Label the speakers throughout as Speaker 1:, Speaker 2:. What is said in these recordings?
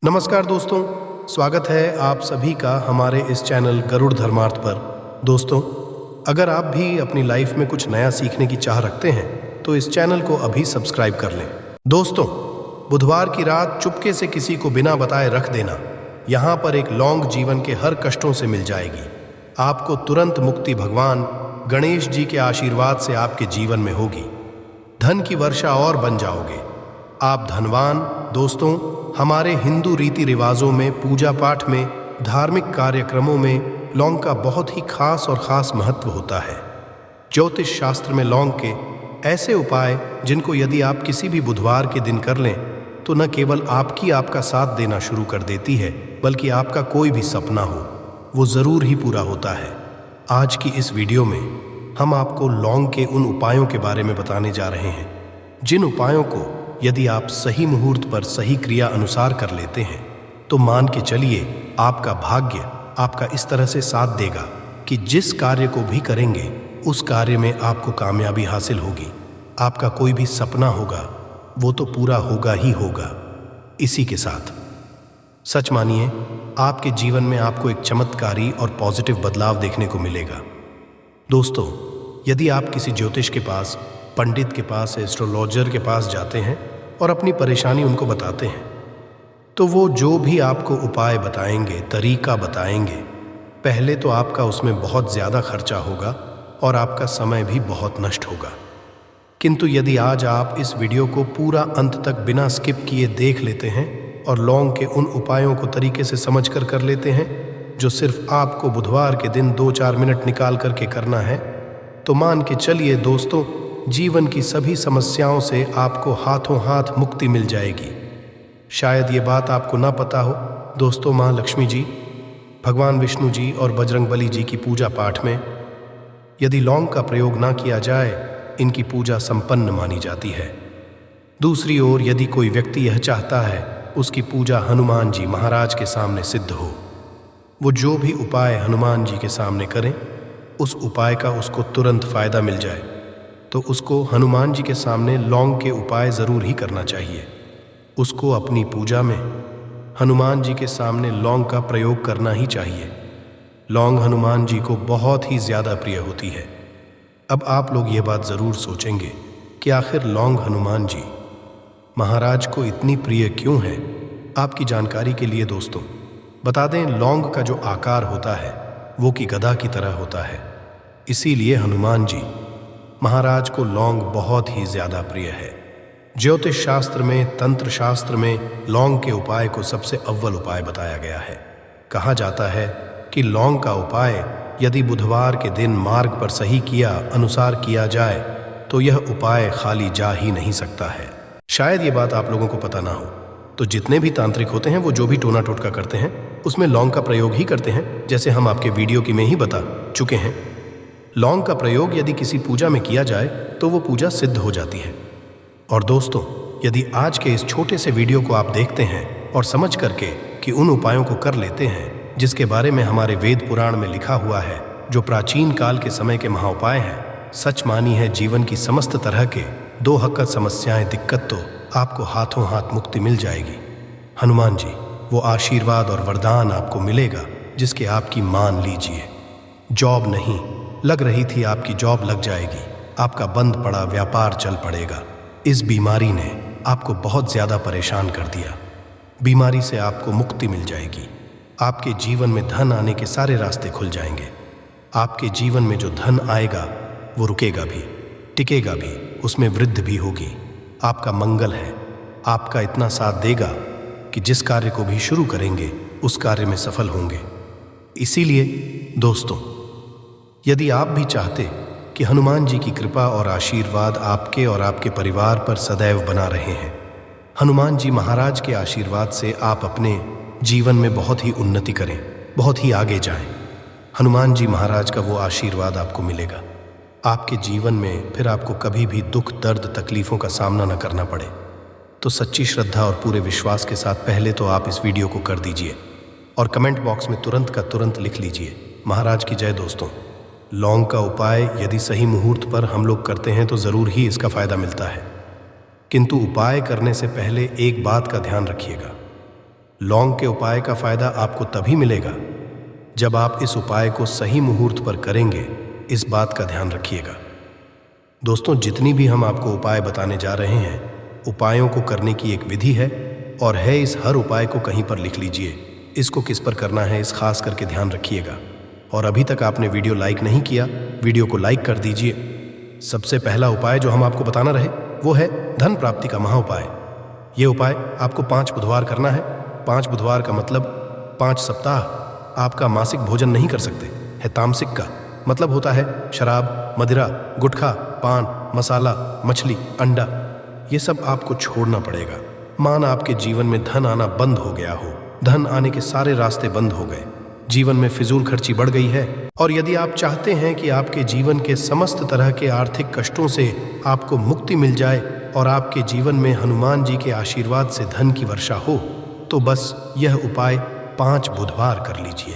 Speaker 1: नमस्कार दोस्तों, स्वागत है आप सभी का हमारे इस चैनल गरुड़ धर्मार्थ पर। दोस्तों, अगर आप भी अपनी लाइफ में कुछ नया सीखने की चाह रखते हैं तो इस चैनल को अभी सब्सक्राइब कर लें। दोस्तों, बुधवार की रात चुपके से किसी को बिना बताए रख देना, यहाँ पर एक लौंग जीवन के हर कष्टों से मिल जाएगी। आपको तुरंत मुक्ति भगवान गणेश जी के आशीर्वाद से आपके जीवन में होगी। धन की वर्षा और बन जाओगे, आप धनवान। दोस्तों, हमारे हिंदू रीति रिवाजों में, पूजा पाठ में, धार्मिक कार्यक्रमों में लौंग का बहुत ही खास महत्व होता है। ज्योतिष शास्त्र में लौंग के ऐसे उपाय जिनको यदि आप किसी भी बुधवार के दिन कर लें तो न केवल आपका साथ देना शुरू कर देती है, बल्कि आपका कोई भी सपना हो वो ज़रूर ही पूरा होता है। आज की इस वीडियो में हम आपको लौंग के उन उपायों के बारे में बताने जा रहे हैं जिन उपायों को यदि आप सही मुहूर्त पर सही क्रिया अनुसार कर लेते हैं तो मान के चलिए आपका भाग्य आपका इस तरह से साथ देगा कि जिस कार्य को भी करेंगे उस कार्य में आपको कामयाबी हासिल होगी। आपका कोई भी सपना होगा वो तो पूरा होगा ही होगा। इसी के साथ सच मानिए, आपके जीवन में आपको एक चमत्कारी और पॉजिटिव बदलाव देखने को मिलेगा। दोस्तों, यदि आप किसी ज्योतिष के पास, पंडित के पास, एस्ट्रोलॉजर के पास जाते हैं और अपनी परेशानी उनको बताते हैं तो वो जो भी आपको उपाय बताएंगे, तरीका बताएंगे, पहले तो आपका उसमें बहुत ज़्यादा खर्चा होगा और आपका समय भी बहुत नष्ट होगा। किंतु यदि आज आप इस वीडियो को पूरा अंत तक बिना स्किप किए देख लेते हैं और लौंग के उन उपायों को तरीके से समझ कर लेते हैं जो सिर्फ आपको बुधवार के दिन 2-4 मिनट निकाल करके करना है, तो मान के चलिए दोस्तों, जीवन की सभी समस्याओं से आपको हाथों हाथ मुक्ति मिल जाएगी। शायद ये बात आपको ना पता हो दोस्तों, माँ लक्ष्मी जी, भगवान विष्णु जी और बजरंगबली जी की पूजा पाठ में यदि लौंग का प्रयोग ना किया जाए, इनकी पूजा संपन्न मानी जाती है। दूसरी ओर यदि कोई व्यक्ति यह चाहता है उसकी पूजा हनुमान जी महाराज के सामने सिद्ध हो, वो जो भी उपाय हनुमान जी के सामने करें उस उपाय का उसको तुरंत फायदा मिल जाए, तो उसको हनुमान जी के सामने लौंग के उपाय ज़रूर ही करना चाहिए। उसको अपनी पूजा में हनुमान जी के सामने लौंग का प्रयोग करना ही चाहिए। लौंग हनुमान जी को बहुत ही ज़्यादा प्रिय होती है। अब आप लोग ये बात ज़रूर सोचेंगे कि आखिर लौंग हनुमान जी महाराज को इतनी प्रिय क्यों है। आपकी जानकारी के लिए दोस्तों बता दें, लौंग का जो आकार होता है वो कि गदा की तरह होता है, इसीलिए हनुमान जी महाराज को लौंग बहुत ही ज़्यादा प्रिय है। ज्योतिष शास्त्र में, तंत्र शास्त्र में लौंग के उपाय को सबसे अव्वल उपाय बताया गया है। कहा जाता है कि लौंग का उपाय यदि बुधवार के दिन मार्ग पर सही अनुसार किया जाए तो यह उपाय खाली जा ही नहीं सकता है। शायद ये बात आप लोगों को पता ना हो, तो जितने भी तांत्रिक होते हैं वो जो भी टोना टोटका करते हैं उसमें लौंग का प्रयोग ही करते हैं, जैसे हम आपके वीडियो की में ही बता चुके हैं। लौंग का प्रयोग यदि किसी पूजा में किया जाए तो वो पूजा सिद्ध हो जाती है। और दोस्तों, यदि आज के इस छोटे से वीडियो को आप देखते हैं और समझ करके कि उन उपायों को कर लेते हैं जिसके बारे में हमारे वेद पुराण में लिखा हुआ है, जो प्राचीन काल के समय के महाउपाय हैं, सच मानी है जीवन की समस्त तरह के दो हक़त समस्याएं, दिक्कत तो आपको हाथों हाथ मुक्ति मिल जाएगी। हनुमान जी वो आशीर्वाद और वरदान आपको मिलेगा जिसके आपकी मान लीजिए जॉब नहीं लग रही थी, आपकी जॉब लग जाएगी। आपका बंद पड़ा व्यापार चल पड़ेगा। इस बीमारी ने आपको बहुत ज़्यादा परेशान कर दिया, बीमारी से आपको मुक्ति मिल जाएगी। आपके जीवन में धन आने के सारे रास्ते खुल जाएंगे। आपके जीवन में जो धन आएगा वो रुकेगा भी, टिकेगा भी, उसमें वृद्धि भी होगी। आपका मंगल है, आपका इतना साथ देगा कि जिस कार्य को भी शुरू करेंगे उस कार्य में सफल होंगे। इसीलिए दोस्तों, यदि आप भी चाहते कि हनुमान जी की कृपा और आशीर्वाद आपके और आपके परिवार पर सदैव बना रहे हैं, हनुमान जी महाराज के आशीर्वाद से आप अपने जीवन में बहुत ही उन्नति करें, बहुत ही आगे जाएं, हनुमान जी महाराज का वो आशीर्वाद आपको मिलेगा। आपके जीवन में फिर आपको कभी भी दुख, दर्द, तकलीफ़ों का सामना न करना पड़े। तो सच्ची श्रद्धा और पूरे विश्वास के साथ पहले तो आप इस वीडियो को कर दीजिए और कमेंट बॉक्स में तुरंत का तुरंत लिख लीजिए, महाराज की जय। दोस्तों, लौंग का उपाय यदि सही मुहूर्त पर हम लोग करते हैं तो ज़रूर ही इसका फ़ायदा मिलता है, किंतु उपाय करने से पहले एक बात का ध्यान रखिएगा लौंग के उपाय का फायदा आपको तभी मिलेगा जब आप इस उपाय को सही मुहूर्त पर करेंगे। इस बात का ध्यान रखिएगा। दोस्तों, जितनी भी हम आपको उपाय बताने जा रहे हैं, उपायों को करने की एक विधि है और है इस हर उपाय को कहीं पर लिख लीजिए। इसको किस पर करना है इस खास करके ध्यान रखिएगा। और अभी तक आपने वीडियो लाइक नहीं किया, वीडियो को लाइक कर दीजिए। सबसे पहला उपाय जो हम आपको बताना रहे वो है धन प्राप्ति का महा उपाय। ये उपाय आपको 5 बुधवार करना है। 5 बुधवार का मतलब 5 सप्ताह आपका मासिक भोजन नहीं कर सकते है। तामसिक का मतलब होता है शराब, मदिरा, गुटखा, पान, मसाला, मछली, अंडा, ये सब आपको छोड़ना पड़ेगा। माना आपके जीवन में धन आना बंद हो गया हो, धन आने के सारे रास्ते बंद हो गए, जीवन में फिजूल खर्ची बढ़ गई है, और यदि आप चाहते हैं कि आपके जीवन के समस्त तरह के आर्थिक कष्टों से आपको मुक्ति मिल जाए और आपके जीवन में हनुमान जी के आशीर्वाद से धन की वर्षा हो, तो बस यह उपाय 5 बुधवार कर लीजिए।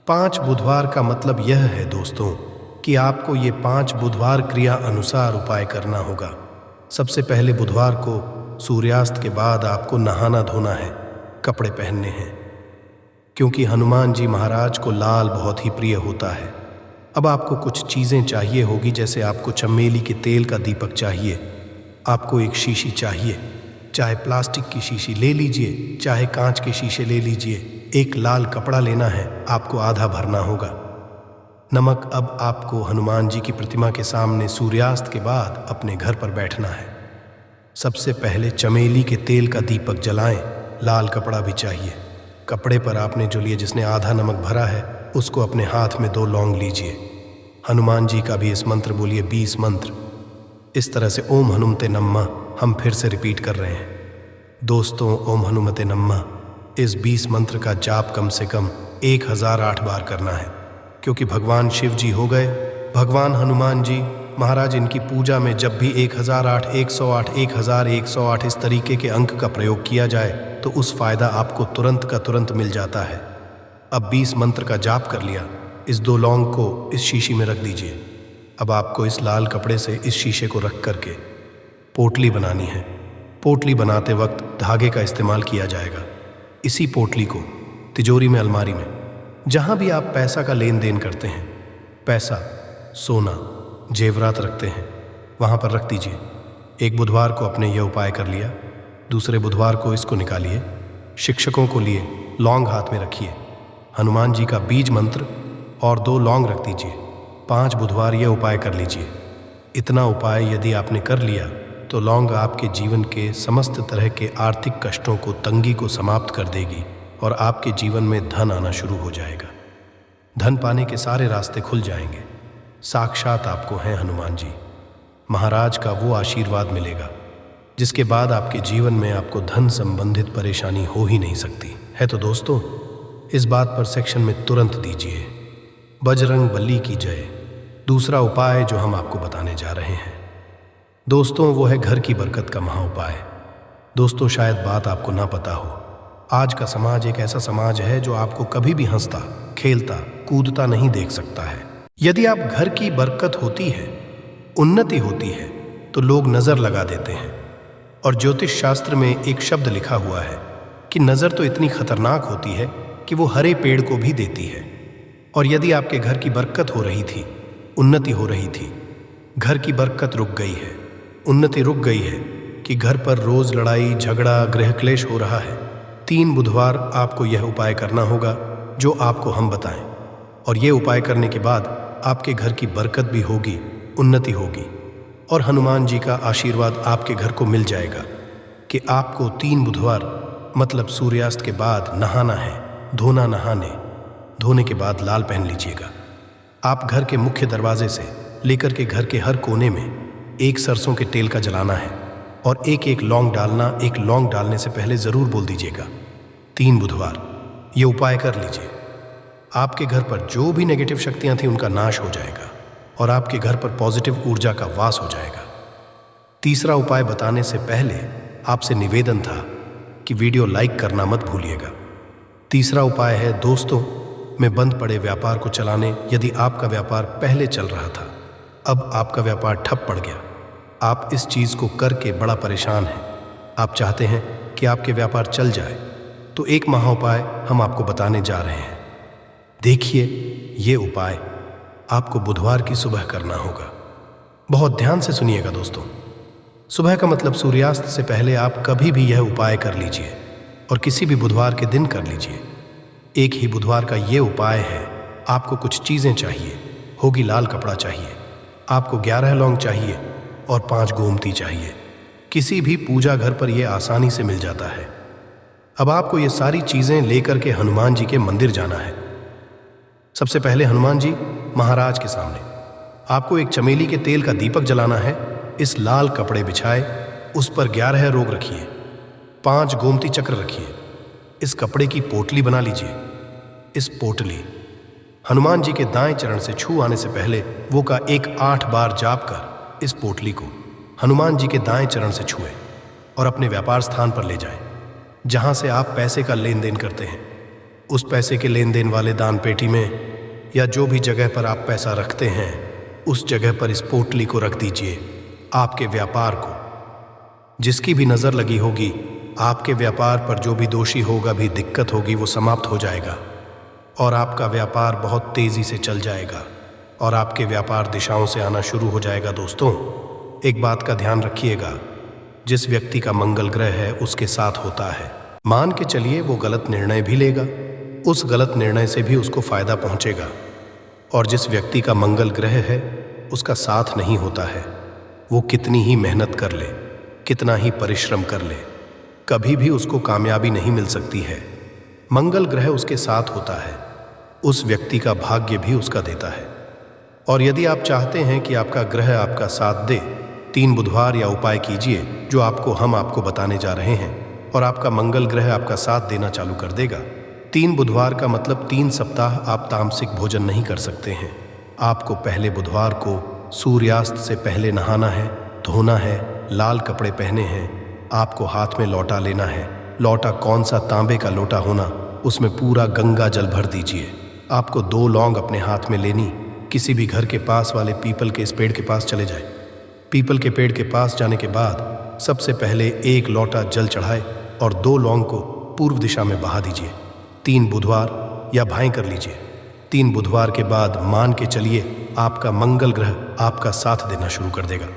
Speaker 1: 5 बुधवार का मतलब यह है दोस्तों कि आपको ये 5 बुधवार क्रिया अनुसार उपाय करना होगा। सबसे पहले बुधवार को सूर्यास्त के बाद आपको नहाना धोना है, कपड़े पहनने हैं, क्योंकि हनुमान जी महाराज को लाल बहुत ही प्रिय होता है। अब आपको कुछ चीज़ें चाहिए होगी, जैसे आपको चमेली के तेल का दीपक चाहिए, आपको एक शीशी चाहिए, चाहे प्लास्टिक की शीशी ले लीजिए, चाहे कांच के शीशे ले लीजिए। एक लाल कपड़ा लेना है, आपको आधा भरना होगा। नमक, अब आपको हनुमान जी की प्रतिमा के सामने सूर्यास्त के बाद अपने घर पर बैठना है। सबसे पहले चमेली के तेल का दीपक जलाएं, लाल कपड़ा भी चाहिए। कपड़े पर आपने जो लिए जिसने आधा नमक भरा है, उसको अपने हाथ में 2 लौंग लीजिए। हनुमान जी का भी इस मंत्र बोलिए, 20 मंत्र। इस तरह से ओम हनुमते नमः हम फिर से रिपीट कर रहे हैं। दोस्तों, ओम हनुमते नमः इस 20 मंत्र का जाप कम से कम 1008 बार करना है, क्योंकि भगवान शिव जी हो गए भगवान हनुमान जी महाराज। इनकी पूजा में जब भी 1008, 108, 1108 इस तरीके के अंक का प्रयोग किया जाए तो उस फायदा आपको तुरंत का तुरंत मिल जाता है। अब 20 मंत्र का जाप कर लिया, इस 2 लौंग को इस शीशी में रख दीजिए। अब आपको इस लाल कपड़े से इस शीशे को रख करके पोटली बनानी है। पोटली बनाते वक्त धागे का इस्तेमाल किया जाएगा। इसी पोटली को तिजोरी में, अलमारी में, जहाँ भी आप पैसा का लेन देन करते हैं, पैसा, सोना, जेवरात रखते हैं, वहाँ पर रख दीजिए। एक बुधवार को आपने यह उपाय कर लिया, दूसरे बुधवार को इसको निकालिए, शिक्षकों को लिए लौंग हाथ में रखिए, हनुमान जी का बीज मंत्र और 2 लौंग रख दीजिए। 5 बुधवार यह उपाय कर लीजिए। इतना उपाय यदि आपने कर लिया तो लौंग आपके जीवन के समस्त तरह के आर्थिक कष्टों को, तंगी को समाप्त कर देगी और आपके जीवन में धन आना शुरू हो जाएगा। धन पाने के सारे रास्ते खुल जाएंगे। साक्षात आपको हैं हनुमान जी महाराज का वो आशीर्वाद मिलेगा जिसके बाद आपके जीवन में आपको धन संबंधित परेशानी हो ही नहीं सकती है। तो दोस्तों, इस बात पर सेक्शन में तुरंत दीजिए बजरंग बली की जय। दूसरा उपाय जो हम आपको बताने जा रहे हैं दोस्तों, वो है घर की बरकत का महा उपाय। दोस्तों, शायद बात आपको ना पता हो, आज का समाज एक ऐसा समाज है जो आपको कभी भी हंसता, खेलता, कूदता नहीं देख सकता है। यदि आप घर की बरकत होती है, उन्नति होती है, तो लोग नज़र लगा देते हैं। और ज्योतिष शास्त्र में एक शब्द लिखा हुआ है कि नज़र तो इतनी खतरनाक होती है कि वो हरे पेड़ को भी देती है। और यदि आपके घर की बरकत हो रही थी, उन्नति हो रही थी, घर की बरकत रुक गई है, उन्नति रुक गई है कि घर पर रोज लड़ाई झगड़ा गृह क्लेश हो रहा है, 3 बुधवार आपको यह उपाय करना होगा जो आपको हम बताएं। और ये उपाय करने के बाद आपके घर की बरकत भी होगी, उन्नति होगी और हनुमान जी का आशीर्वाद आपके घर को मिल जाएगा कि आपको 3 बुधवार मतलब सूर्यास्त के बाद नहाना है, धोना, धोने के बाद लाल पहन लीजिएगा। आप घर के मुख्य दरवाजे से लेकर के घर के हर कोने में एक सरसों के तेल का जलाना है और एक लौंग डालना। एक लौंग डालने से पहले ज़रूर बोल दीजिएगा 3 बुधवार। ये उपाय कर लीजिए। आपके घर पर जो भी नेगेटिव शक्तियाँ थीं उनका नाश हो जाएगा और आपके घर पर पॉजिटिव ऊर्जा का वास हो जाएगा। तीसरा उपाय बताने से पहले आपसे निवेदन था कि वीडियो लाइक करना मत भूलिएगा। तीसरा उपाय है दोस्तों, में बंद पड़े व्यापार को चलाने। यदि आपका व्यापार पहले चल रहा था, अब आपका व्यापार ठप पड़ गया, आप इस चीज़ को करके बड़ा परेशान हैं, आप चाहते हैं कि आपके व्यापार चल जाए, तो एक महाउपाय हम आपको बताने जा रहे हैं। देखिए, ये उपाय आपको बुधवार की सुबह करना होगा। बहुत ध्यान से सुनिएगा दोस्तों। सुबह का मतलब सूर्यास्त से पहले आप कभी भी यह उपाय कर लीजिए और किसी भी बुधवार के दिन कर लीजिए। एक ही बुधवार का ये उपाय है। आपको कुछ चीज़ें चाहिए होगी। लाल कपड़ा चाहिए, आपको 11 लौंग चाहिए और 5 गोमती चाहिए। किसी भी पूजा घर पर यह आसानी से मिल जाता है। अब आपको ये सारी चीज़ें लेकर के हनुमान जी के मंदिर जाना है। सबसे पहले हनुमान जी महाराज के सामने आपको एक चमेली के तेल का दीपक जलाना है। इस लाल कपड़े बिछाए, उस पर 11 रोग रखिए, 5 गोमती चक्र रखिए। इस कपड़े की पोटली बना लीजिए। इस पोटली हनुमान जी के दाएं चरण से छू आने से पहले वो का 8 बार जाप कर इस पोटली को हनुमान जी के दाएं चरण से छुए और अपने व्यापार स्थान पर ले जाएं, जहां से आप पैसे का लेन देन करते हैं। उस पैसे के लेन देन वाले दान पेटी में या जो भी जगह पर आप पैसा रखते हैं, उस जगह पर इस पोटली को रख दीजिए। आपके व्यापार को जिसकी भी नज़र लगी होगी, आपके व्यापार पर जो भी दोषी होगा, भी दिक्कत होगी, वो समाप्त हो जाएगा और आपका व्यापार बहुत तेज़ी से चल जाएगा और आपके व्यापार दिशाओं से आना शुरू हो जाएगा। दोस्तों, एक बात का ध्यान रखिएगा, जिस व्यक्ति का मंगल ग्रह है उसके साथ होता है। मान के चलिए वो गलत निर्णय भी लेगा, उस गलत निर्णय से भी उसको फायदा पहुंचेगा। और जिस व्यक्ति का मंगल ग्रह है उसका साथ नहीं होता है, वो कितनी ही मेहनत कर ले, कितना ही परिश्रम कर ले, कभी भी उसको कामयाबी नहीं मिल सकती है। मंगल ग्रह उसके साथ होता है, उस व्यक्ति का भाग्य भी उसका देता है। और यदि आप चाहते हैं कि आपका ग्रह आपका साथ दे, 3 बुधवार या उपाय कीजिए जो हम आपको बताने जा रहे हैं, और आपका मंगल ग्रह आपका साथ देना चालू कर देगा। 3 बुधवार का मतलब 3 सप्ताह आप तामसिक भोजन नहीं कर सकते हैं। आपको पहले बुधवार को सूर्यास्त से पहले नहाना है, धोना है, लाल कपड़े पहने हैं। आपको हाथ में लोटा लेना है। लोटा कौन सा, तांबे का लोटा होना, उसमें पूरा गंगा जल भर दीजिए। आपको 2 लौंग अपने हाथ में लेनी। किसी भी घर के पास वाले पीपल के इस पेड़ के पास चले जाए। पीपल के पेड़ के पास जाने के बाद सबसे पहले 1 लोटा जल चढ़ाए और 2 लौंग को पूर्व दिशा में बहा दीजिए। 3 बुधवार या भाएं कर लीजिए। 3 बुधवार के बाद मान के चलिए आपका मंगल ग्रह आपका साथ देना शुरू कर देगा।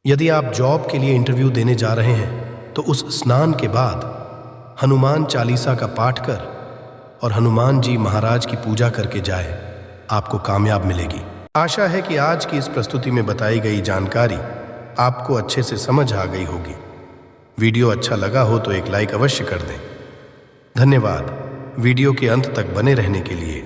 Speaker 1: यदि आप जॉब के लिए इंटरव्यू देने जा रहे हैं तो उस स्नान के बाद हनुमान चालीसा का पाठ कर और हनुमान जी महाराज की पूजा करके जाए, आपको कामयाब मिलेगी। आशा है कि आज की इस प्रस्तुति में बताई गई जानकारी आपको अच्छे से समझ आ गई होगी। वीडियो अच्छा लगा हो तो एक लाइक अवश्य कर दें। धन्यवाद वीडियो के अंत तक बने रहने के लिए।